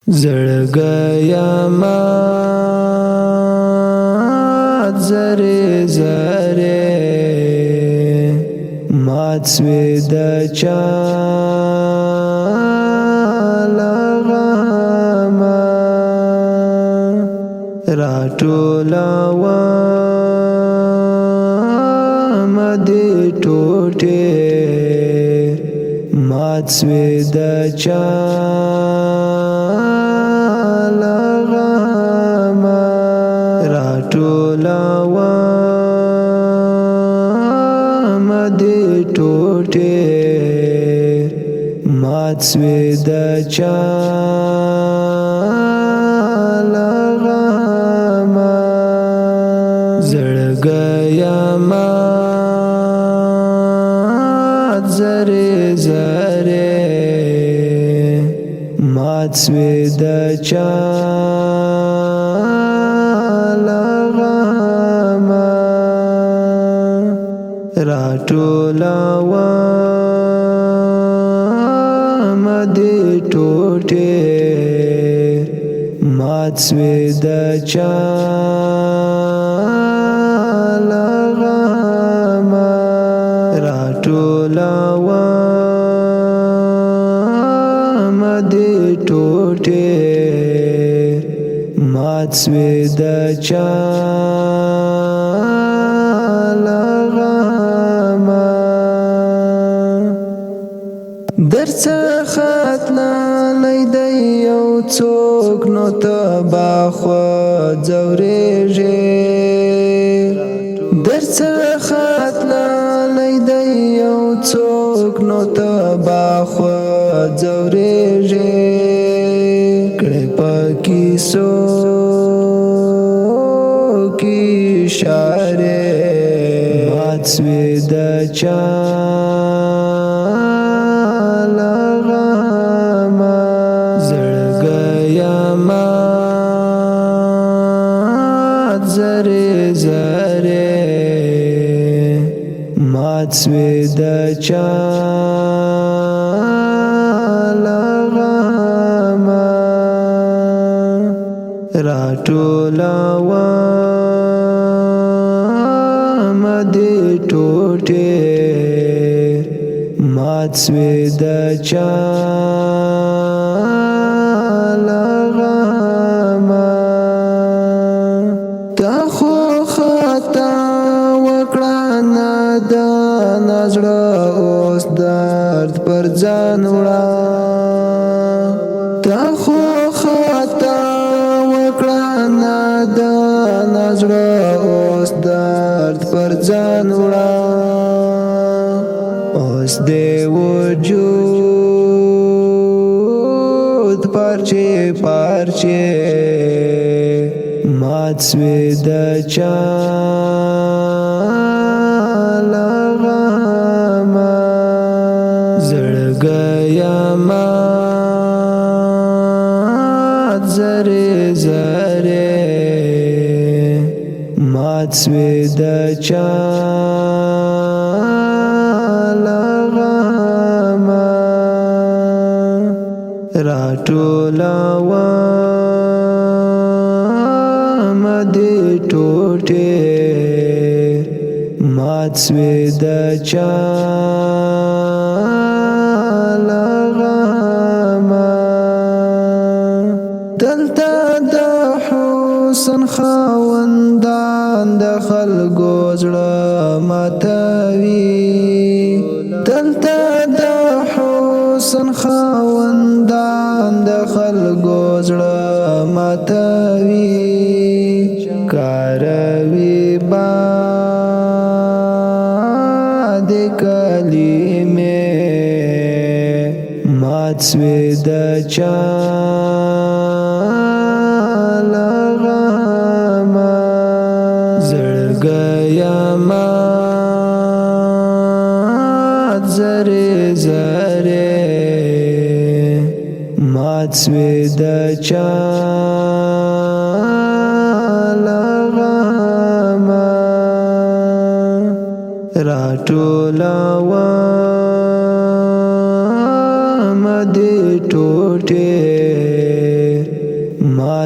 زړګیا مات زره زره مات سوی د چا لغما راټولاوه مدې ټوټې مات سوی د چا لغما راټولاوه مدې ټوټې مات سوی د چا لغما زړګیا مات زره زره مات سوی د چا لغما راټولاوه مدې ټوټې مات سوی د چا لغما راټولاوه مدې ټوټې مات سوی د چا لغما درڅخه تللی دی یو څوک نو ته به خوځورېږې درڅخه تللی دی یو څوک نو ته به خوځورېږې کړې په کیسو کې اشارې مات سوی د چا لغما زړګیا مات زره زره مات سوی د چا لغما راټولاوه مدې ټوټې مات سوی د چا لغما تا خو خطا وکړه نادانه زړه اوس درد پر ځان وړه تا خو خطا وکړه نادانه زړه اوس درد پر ځان وړه اوس دې وجود پارچې پارچې مات سوی د چا لغما زړګیا مات زره زره مات سوی د چا لغما راټولاوه مدې ټوټې مات سوی د چا لغما دلته د حسن خاوندان د خلکو زړه ماتوي دلته د حسن خاوندان د خلکو زړه ماتوي کاروي باد کلمې مات سوی د چا لغما زړګیا مات زره زره مات سوی د چا لغما راټولاوه مدې ټوټې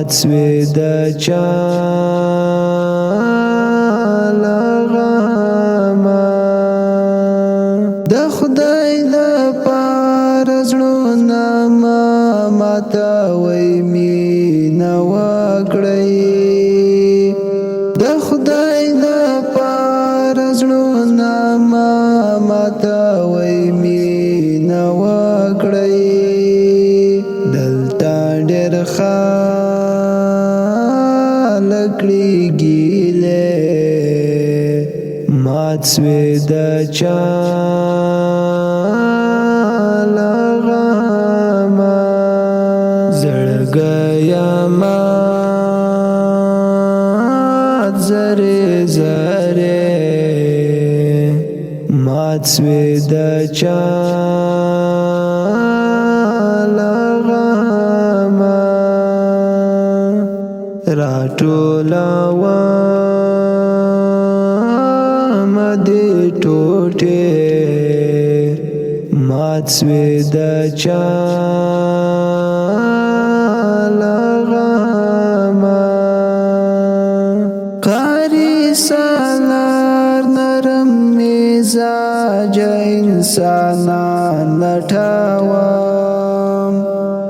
مات سوی د چا له غمه د خدای لپاره زړونه مه ماتوئ مینه وکړئ د خدای لپاره زړونه مه ماتوئ مینه وکړئ دلته ډېر خلک کړي ګیلې مات سوی د چا له غمه زړګیه مات زرې زرې مات سوی د چا له غمه راټولوم دې ټوټې مات سوی د چا له غمه قاري سالار نرم مزاج انسانان لټوم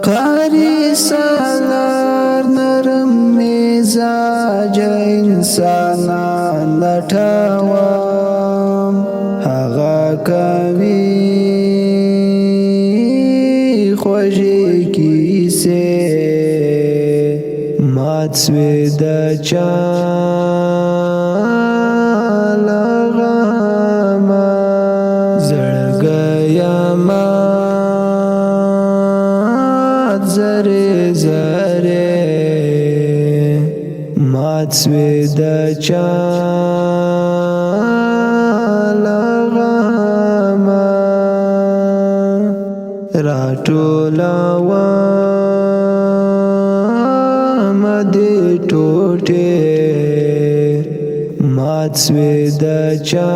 قاري سالار نرم مزاج انسانان لټوم هغه کوي خوږې کیسې مات سوی د چا له غمه زړګیه مات زرې زرې مات سوی د چا له غمه راټولوم دې ټوټې مات سوی د چا